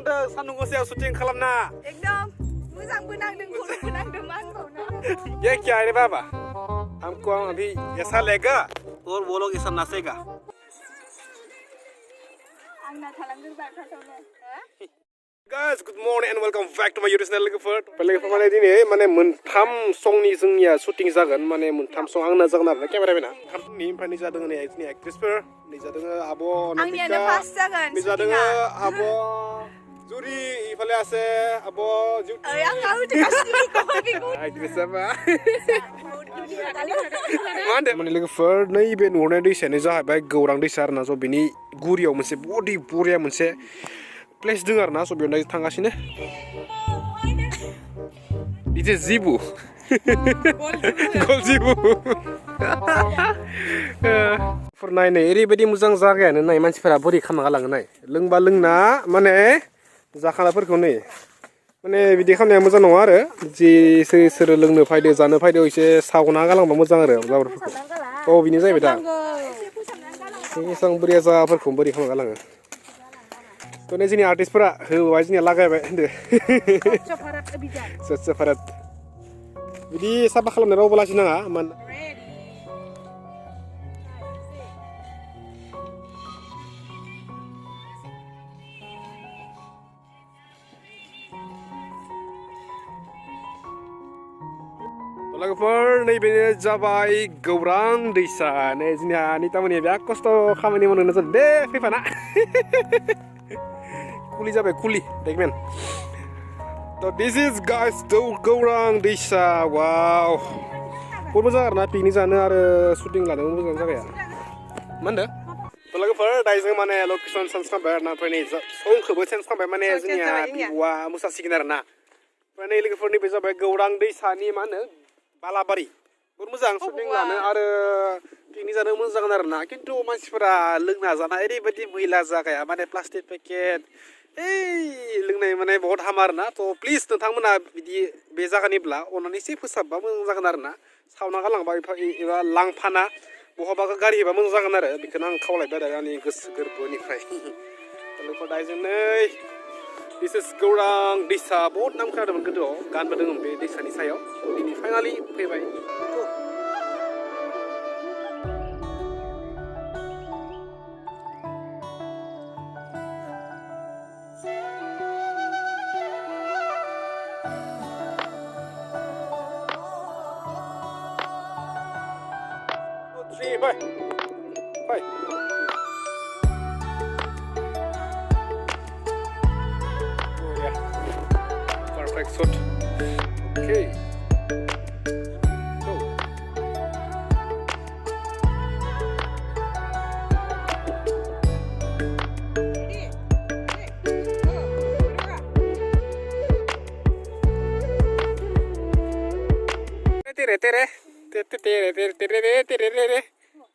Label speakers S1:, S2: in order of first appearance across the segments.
S1: नांदों सान्दुं गोसायाव शुटिं खालामना
S2: एकदम मोजांबो नांदों खर'बो नांदों मा होनबावनो
S1: ये क्या है रे बाबा हमको अभी ऐसा लेगा और वो लोग ऐसा नाचेगा
S2: आंना थालांगोरबाय फार्स्टआवनो
S1: Guys, good morning and welcome back to my YouTube channel. लोगोफोर माने दिनै माने मोनथाम संनि जोंनिया शुटिं जागोन माने मोनथाम सं आंना जागोन आरो केमेरामेना थामनि ओमफ्राय नै जादों नै जोंनि एक्ट्रेसफोर नै जादों आब'
S2: आंनियानो फार्स्ट जागोन
S1: नै जादों आब' जुरि इफाले আছে आब' जुति
S2: ओइ आं गावगासिनो बेखौ
S1: एक्ट्रेस मा होनदों माने लोगोफोर नैबे नुहुरनाय दैसायानो जाहैबाय गौरां दैसा आरोना स' बेनि गुरियाव मोनसे बडि बरिया मोनसे प्लेस दङ आरोना स' बेयाव थांगासिनो Itu Zibu. Gol Zibu. Furnayne ओरैबायदि मोजां जागायानो नाय मानसिफोरा बोरै खालामना गालाङो नाय लोंबा लोंना माने जाखानाफोरखौ नै माने बिदि खालामनाया मोजां नङा आरो जि सोर लोंनो फायदो जानो फायदो एसे सावना गालांबा मोजां आरो जाबोरफोरखौ औ बिनो जाहैबाय दा एसेबां बोरिया जागाफोरखौ बोरै खालामना गालाङो तो जोंनि आर्टिस्टफोरा होबाय जोंनिया लागायबाय होनदो स्वच्छ भारत बिदि साफा खालामनाय रावबो लासि नाङा मान लोगोफोर नैबे जाबाय गौरां दैसा नै जोंनिया नितामोननि बिराद खस्थ' खामानि मावनो जादों दे फैफाना कुली जाबाय कुली देखमेन तो दिस इज गाइस गौरां दैसा वाव बहुत मोजां आरोना पिकनिक जानो आरो शुटिं लानो मोजां जागाया मा होनदों तो लोगोफोर दायो जों माने लकेसन सेन्स खालामबाय आरोना ओमफ्राय नै संखौबो सेन्स खालामबाय माने जोंनिया बिब'आ मोसासिगोन आरोना ओमफ्राय नै लोगोफोरनि बे जाबाय गौरां दैसानि मा होनो बालाबारि बहुत मोजां शुटिं लानो आरो पिकनिक जानो मोजां जागोन आरोना खिन्थु मानसिफोरा लोंना जाना ओरैबायदि मैला जागाया माने प्लास्टिक पेकेट लोंनाय माने बहुत हामा आरोना तो प्लिज नोंथांमोना बिदि बे जागानिब्ला अननानै एसे फोसाबबा मोजां जागोन आरोना सावना गालांबा एबा लांफाना बहाबा गारि एबा मोजां जागोन आरो बेखौनो आं खावलायबाय आरो आंनि गोसो गोरबोनिफ्राय लोगोफोर दायो जों नै दिस इज गौरां दैसा बहुत नाम खोनादोंमोन गोदोआव गानबो दङ बे दैसानि सायाव दिनै फाइनालि फैबाय Bye. Bye. Oh yeah. Perfect shot. Okay. Go. Tere.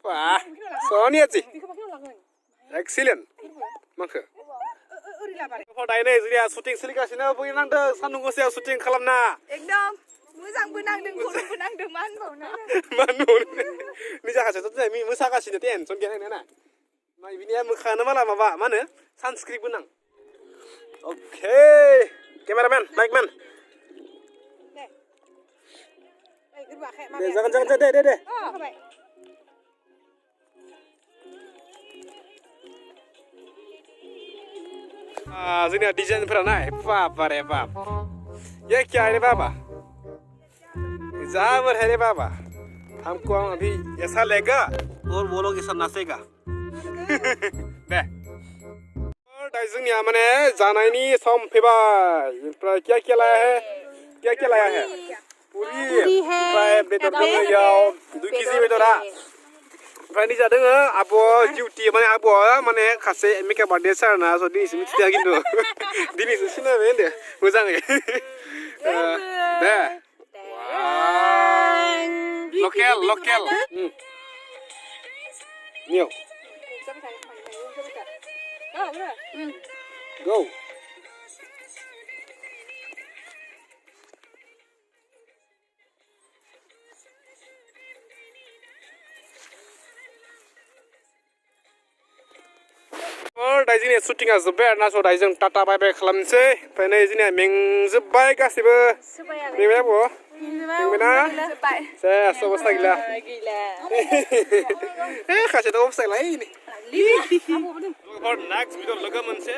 S1: Wah, Sonia sih. Excellent. Maka. Kalau dah ini sudah syuting selikasnya, begini nangde sandung gosia syuting kalamna.
S2: एकदम मोजांबो नांदों खर'बो नांदों मा होनबावनो
S1: Manu. Ini jangan sesuatu saya musakasih nanti en, sonjana ini na. Nah ini ya mukanya malah apa? Mana? Sunscreen benang. Okay. Cameraman, mic man. Jangan deh. जोंनिया डिजाइनफोरा नाय बाबा रे बाप ये क्या है रे बाबा जाबर है रे बाबा हमको अभी ऐसा लेगा और वो लोग ऐसा नाचेगा दे और दाय जोंनिया माने जानायनि सम फैबाय ओमफ्राय क्या लाया है पूरी है ओमफ्राय बेदर दङ याव 2 केजि बेदरा ओमफ्राय नि जादों आब' डिउटि माने आब'आ माने खासे मेकआप आर्टिस्ट आरोना स' दिनैसो मिथिया खिन्थु दिनैसो सिनायबाय होनदो मोजाङै दे लकेल नियो go जोंनिया शुटिंआ जोब्बाय आरोना स' दायो जों टाटा बाय बाय खालामनोसै ओमफ्राय नै जोंनिया मेंजोब्बाय गासैबो मेंबाय आब' मेंबायना सेस अबस्था गैला खासेथ' अबस्था गैला नेक्स्ट भिडिअ लोगो मोनसे